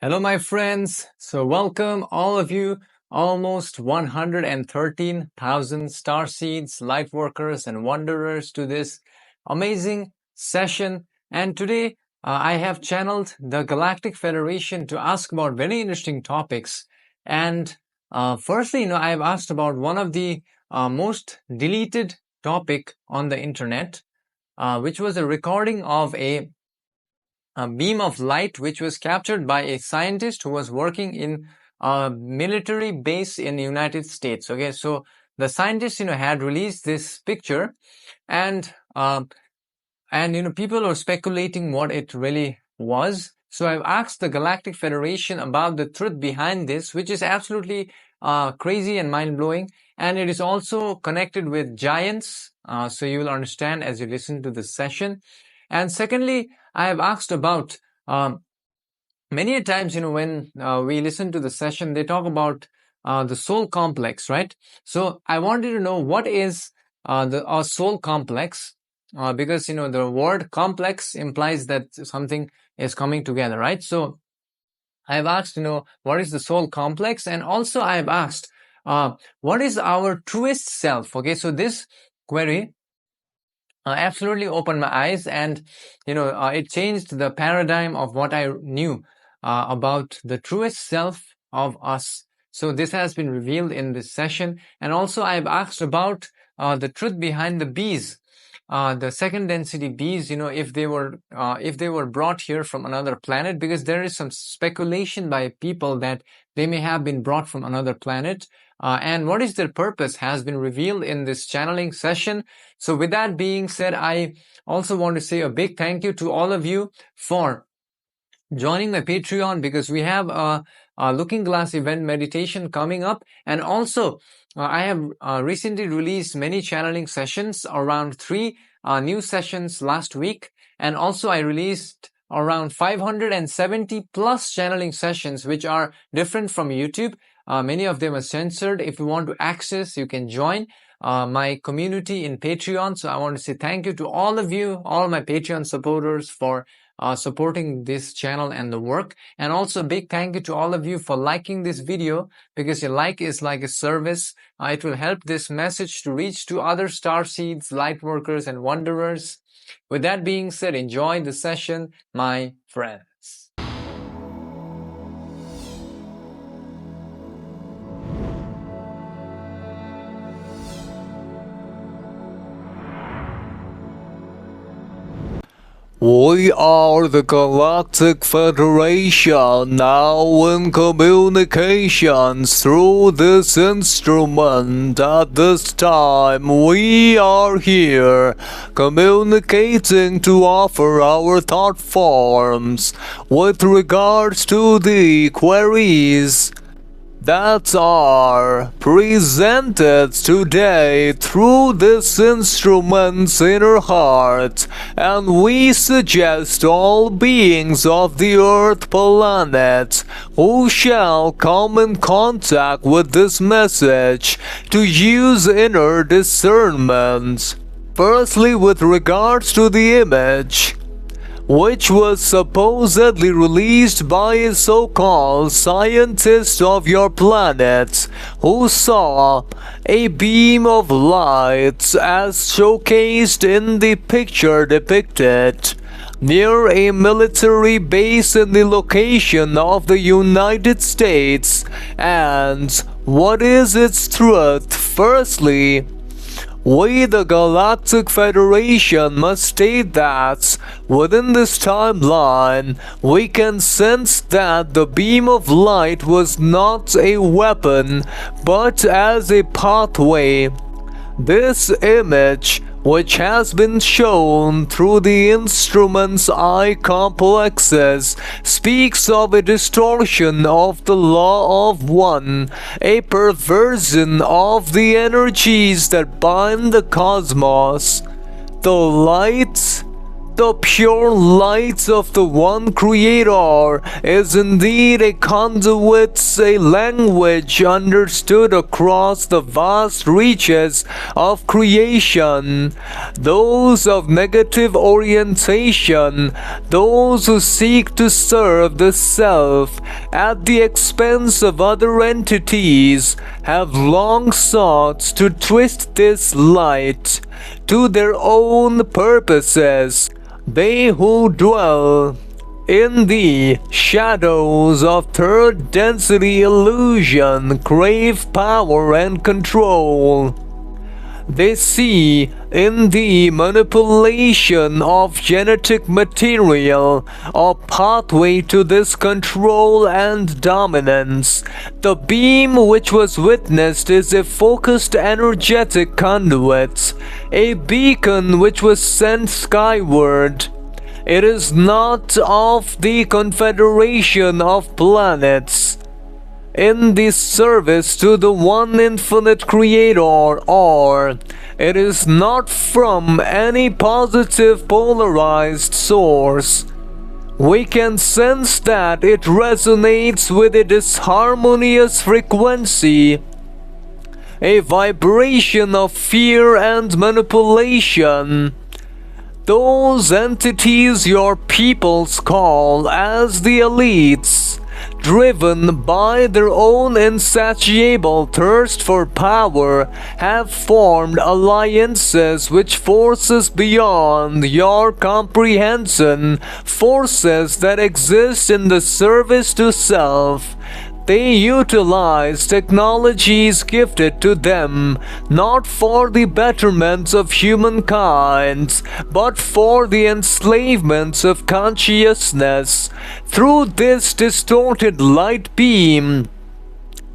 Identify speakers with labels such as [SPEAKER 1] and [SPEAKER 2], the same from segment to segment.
[SPEAKER 1] Hello, my friends. So, welcome all of you, almost 113,000 star seeds, light workers, and wanderers to this amazing session. And today, I have channeled the Galactic Federation to ask about very interesting topics. And firstly, I have asked about one of the most deleted topic on the internet, which was a recording of a beam of light which was captured by a scientist who was working in a military base in the United States. Okay, so the scientist had released this picture, and people were speculating what it really was. So I've asked the Galactic Federation about the truth behind this, which is absolutely crazy and mind-blowing, and it is also connected with giants, so you will understand as you listen to this session. And secondly, I have asked about many a times, when we listen to the session, they talk about the soul complex, right? So I wanted to know what is the soul complex, because the word complex implies that something is coming together, right? So I've asked, what is the soul complex, and also I've asked, what is our truest self? Okay, so this query absolutely opened my eyes, and it changed the paradigm of what I knew about the truest self of us. So this has been revealed in this session. And also I've asked about the truth behind the bees, the second density bees, if they were brought here from another planet, because there is some speculation by people that they may have been brought from another planet. And what is their purpose has been revealed in this channeling session. So with that being said, I also want to say a big thank you to all of you for joining my Patreon, because we have a Looking Glass event meditation coming up. And also, I have recently released many channeling sessions, around 3 new sessions last week. And also I released around 570 plus channeling sessions, which are different from YouTube. Many of them are censored. If you want to access, you can join my community in Patreon. So I want to say thank you to all of you, all my Patreon supporters, for supporting this channel and the work. And also a big thank you to all of you for liking this video, because your like is like a service. It will help this message to reach to other star seeds, light workers, and wanderers. With that being said, enjoy the session, my friends.
[SPEAKER 2] We are the Galactic Federation, now in communications through this instrument. At this time, we are here, communicating to offer our thought forms with regards to the queries that are presented today through this instrument's inner heart, and we suggest all beings of the Earth planet who shall come in contact with this message to use inner discernment. Firstly, with regards to the image, which was supposedly released by a so-called scientist of your planet, who saw a beam of light as showcased in the picture depicted near a military base in the location of the United States. And what is its truth? Firstly, we, the Galactic Federation, must state that within this timeline, we can sense that the beam of light was not a weapon, but as a pathway. This image, which has been shown through the instrument's eye complexes, speaks of a distortion of the law of one, a perversion of the energies that bind the cosmos. The light The pure light of the one Creator is indeed a conduit, a language understood across the vast reaches of creation. Those of negative orientation, those who seek to serve the self at the expense of other entities, have long sought to twist this light to their own purposes. They who dwell in the shadows of third density illusion crave power and control. They see in the manipulation of genetic material a pathway to this control and dominance. The beam which was witnessed is a focused energetic conduit, a beacon which was sent skyward. It is not of the confederation of planets in the service to the one infinite Creator, or it is not from any positive polarized source. We can sense that it resonates with a disharmonious frequency, a vibration of fear and manipulation. Those entities your peoples call as the elites, driven by their own insatiable thirst for power, have formed alliances which forces beyond your comprehension, forces that exist in the service to self. They utilize technologies gifted to them, not for the betterment of humankind, but for the enslavement of consciousness. Through this distorted light beam,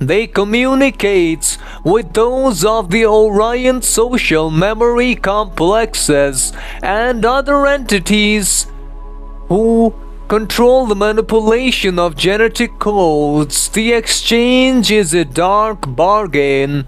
[SPEAKER 2] they communicate with those of the Orion social memory complexes and other entities who control the manipulation of genetic codes. The exchange is a dark bargain.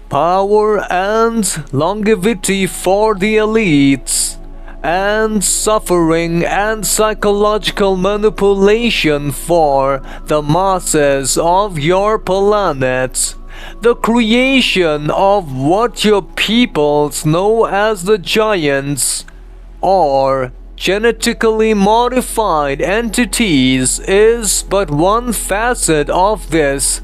[SPEAKER 2] Power and longevity for the elites, and suffering and psychological manipulation for the masses of your planet. The creation of what your peoples know as the giants, or genetically modified entities, is but one facet of this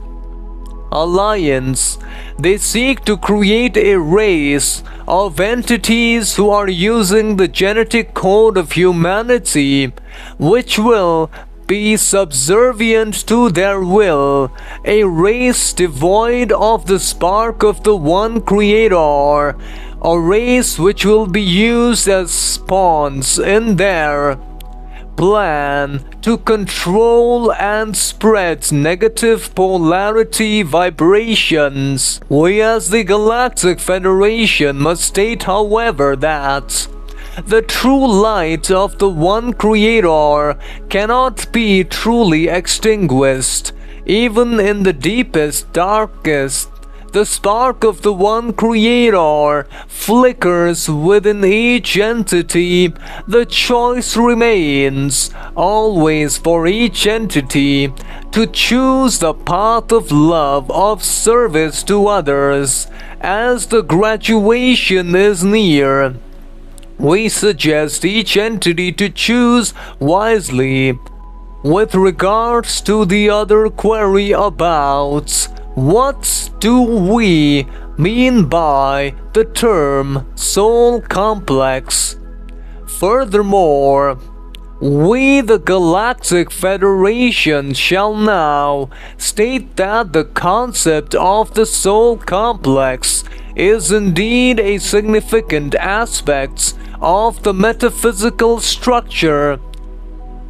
[SPEAKER 2] alliance. They seek to create a race of entities who are using the genetic code of humanity, which will be subservient to their will, a race devoid of the spark of the one Creator, a race which will be used as pawns in their plan to control and spread negative polarity vibrations. We as the Galactic Federation must state, however, that the true light of the one Creator cannot be truly extinguished, even in the deepest, darkest. The spark of the one Creator flickers within each entity. The choice remains always for each entity to choose the path of love, of service to others. As the graduation is near, we suggest each entity to choose wisely. With regards to the other query about what do we mean by the term soul complex? Furthermore, we, the Galactic Federation, shall now state that the concept of the soul complex is indeed a significant aspect of the metaphysical structure.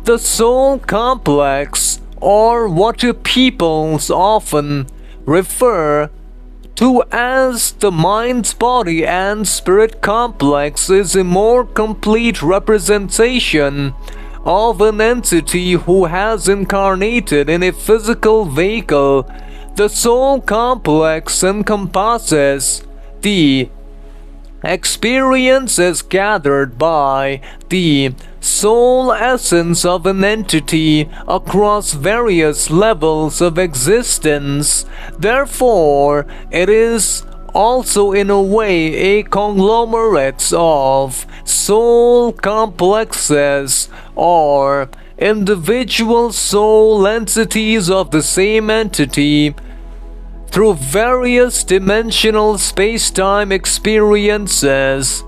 [SPEAKER 2] The soul complex, or what your peoples often refer to as the mind, body, and spirit complex, is a more complete representation of an entity who has incarnated in a physical vehicle. The soul complex encompasses the Experience is gathered by the soul essence of an entity across various levels of existence. Therefore, it is also in a way a conglomerate of soul complexes or individual soul entities of the same entity through various dimensional space-time experiences.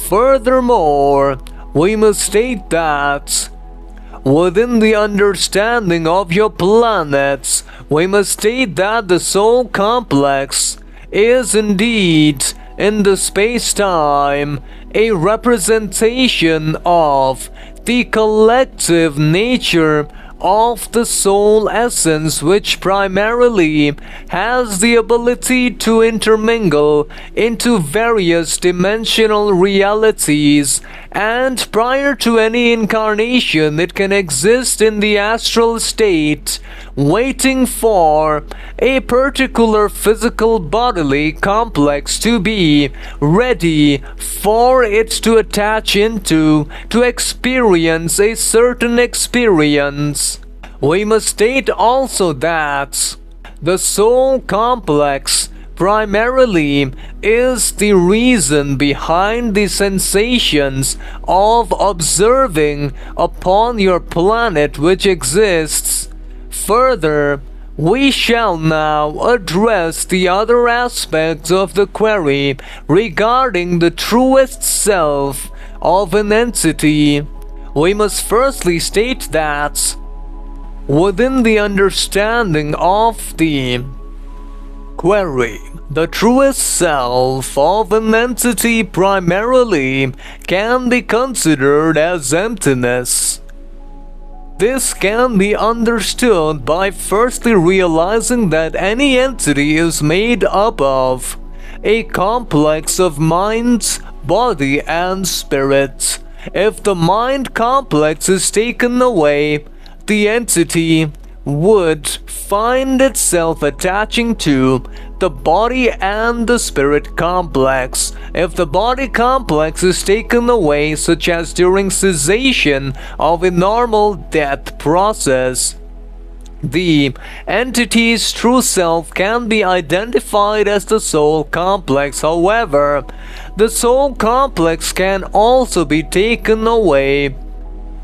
[SPEAKER 2] Furthermore, we must state that within the understanding of your planets, we must state that the soul complex is indeed in the space-time a representation of the collective nature of the soul essence, which primarily has the ability to intermingle into various dimensional realities, and prior to any incarnation it can exist in the astral state, waiting for a particular physical bodily complex to be ready for it to attach into to experience a certain experience. We must state also that the soul complex primarily is the reason behind the sensations of observing upon your planet which exists. Further, we shall now address the other aspects of the query regarding the truest self of an entity. We must firstly state that within the understanding of the query, the truest self of an entity primarily can be considered as emptiness. This can be understood by firstly realizing that any entity is made up of a complex of mind, body, and spirit. If the mind complex is taken away, the entity would find itself attaching to the body and the spirit complex. If the body complex is taken away, such as during cessation of a normal death process, the entity's true self can be identified as the soul complex. However, the soul complex can also be taken away,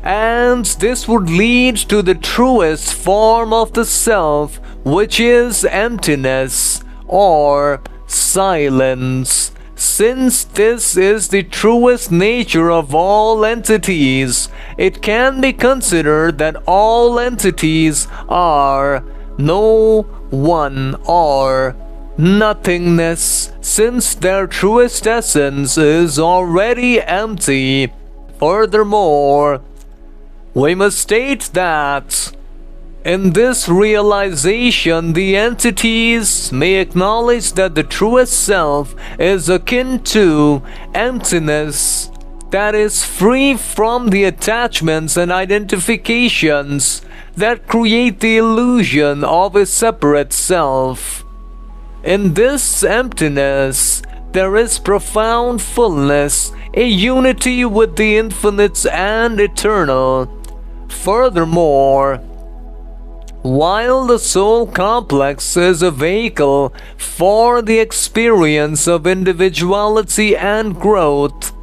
[SPEAKER 2] and this would lead to the truest form of the self, which is emptiness or silence. Since this is the truest nature of all entities, it can be considered that all entities are no one or nothingness, since their truest essence is already empty. Furthermore, we must state that in this realization, the entities may acknowledge that the truest self is akin to emptiness, that is free from the attachments and identifications that create the illusion of a separate self. In this emptiness, there is profound fullness, a unity with the infinite and eternal. Furthermore, while the soul complex is a vehicle for the experience of individuality and growth,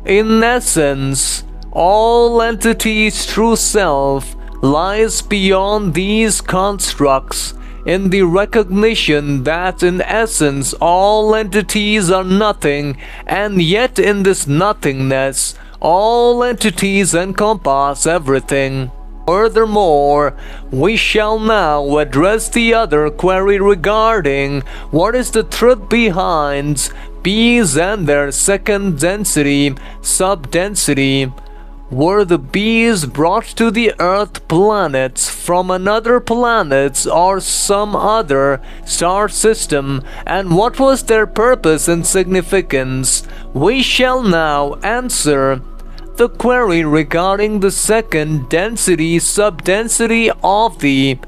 [SPEAKER 2] in essence, all entities' true self lies beyond these constructs, in the recognition that in essence all entities are nothing, and yet in this nothingness all entities encompass everything. Furthermore, we shall now address the other query regarding what is the truth behind bees and their second density, subdensity. Were the bees brought to the Earth planets from another planet or some other star system, and what was their purpose and significance? We shall now answer the query regarding the second density, subdensity of the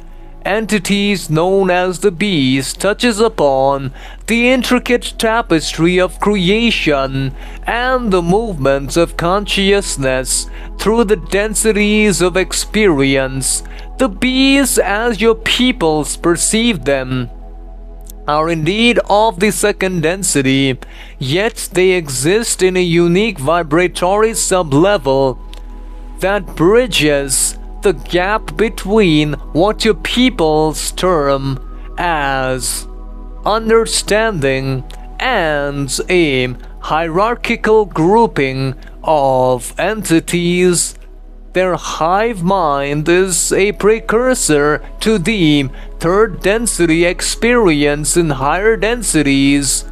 [SPEAKER 2] entities known as the bees touches upon the intricate tapestry of creation and the movements of consciousness through the densities of experience. The bees, as your peoples perceive them, are indeed of the second density, yet they exist in a unique vibratory sublevel that bridges the gap between what your peoples term as understanding and a hierarchical grouping of entities. Their hive mind is a precursor to the third density experience in higher densities.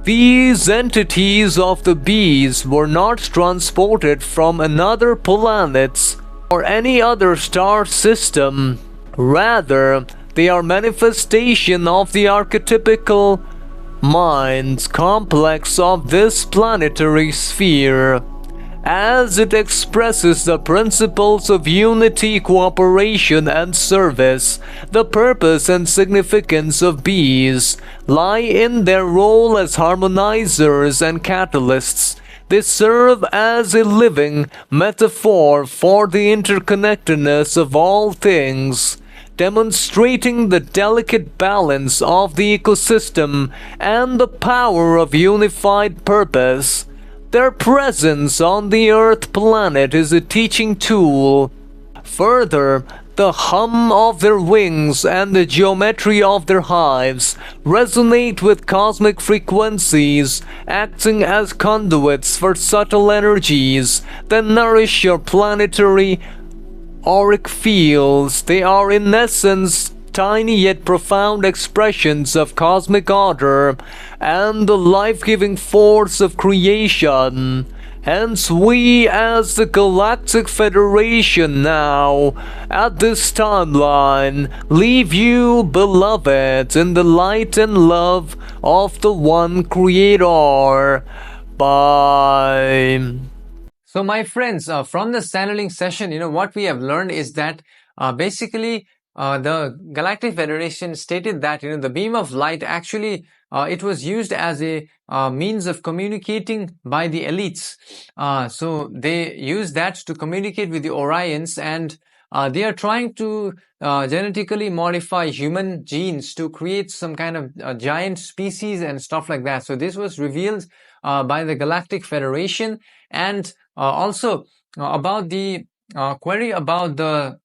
[SPEAKER 2] These entities of the bees were not transported from another planet or any other star system. Rather, they are manifestation of the archetypical mind complex of this planetary sphere, as it expresses the principles of unity, cooperation, and service. The purpose and significance of bees lie in their role as harmonizers and catalysts. They serve as a living metaphor for the interconnectedness of all things, demonstrating the delicate balance of the ecosystem and the power of unified purpose. Their presence on the Earth planet is a teaching tool. Further, the hum of their wings and the geometry of their hives resonate with cosmic frequencies, acting as conduits for subtle energies that nourish your planetary auric fields. They are in essence tiny yet profound expressions of cosmic order and the life-giving force of creation. Hence we as the Galactic Federation now, at this timeline, leave you, beloved, in the light and love of the One Creator. Bye.
[SPEAKER 1] So my friends, from the channeling session, what we have learned is that basically the Galactic Federation stated that the beam of light actually it was used as a means of communicating by the elites. So they use that to communicate with the Orions, and they are trying to genetically modify human genes to create some kind of giant species and stuff like that. So this was revealed by the Galactic Federation, and also about the query about the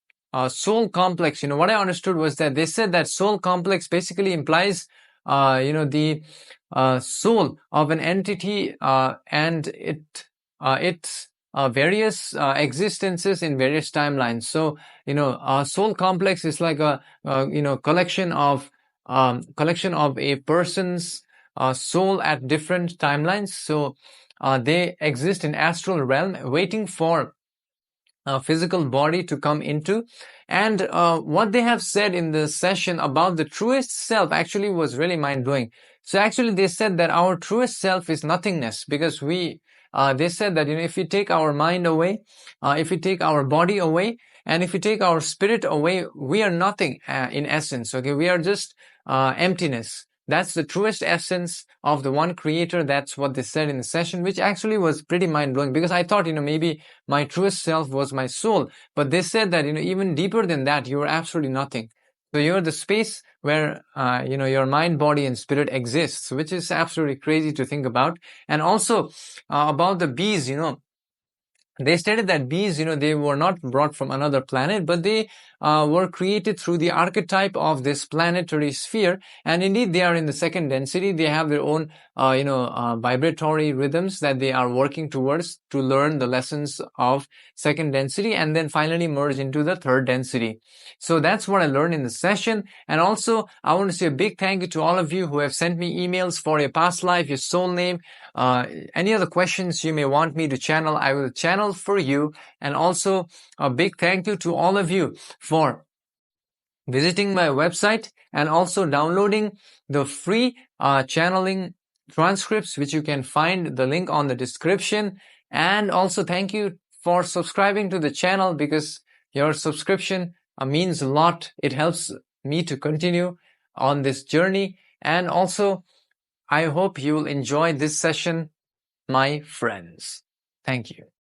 [SPEAKER 1] soul complex. What I understood was that they said that soul complex basically implies the soul of an entity and its various existences in various timelines. So soul complex is like a collection of a person's soul at different timelines. So they exist in astral realm, waiting for a physical body to come into. And what they have said in the session about the truest self actually was really mind-blowing. So actually they said that our truest self is nothingness, because they said that if you take our mind away, if you take our body away, and if you take our spirit away, we are nothing in essence. Okay, we are just emptiness. That's the truest essence of the one creator. That's what they said in the session, which actually was pretty mind-blowing, because I thought, maybe my truest self was my soul. But they said that, even deeper than that, you are absolutely nothing. So you're the space where, your mind, body, and spirit exists, which is absolutely crazy to think about. And also about the bees, they stated that bees, they were not brought from another planet, but they were created through the archetype of this planetary sphere. And indeed, they are in the second density. They have their own, vibratory rhythms that they are working towards to learn the lessons of second density and then finally merge into the third density. So that's what I learned in the session. And also, I want to say a big thank you to all of you who have sent me emails for your past life, your soul name, any other questions you may want me to channel, I will channel for you. And also a big thank you to all of you for visiting my website and also downloading the free channeling transcripts, which you can find the link on the description. And also thank you for subscribing to the channel, because your subscription means a lot. It helps me to continue on this journey. And also, I hope you will enjoy this session, my friends. Thank you.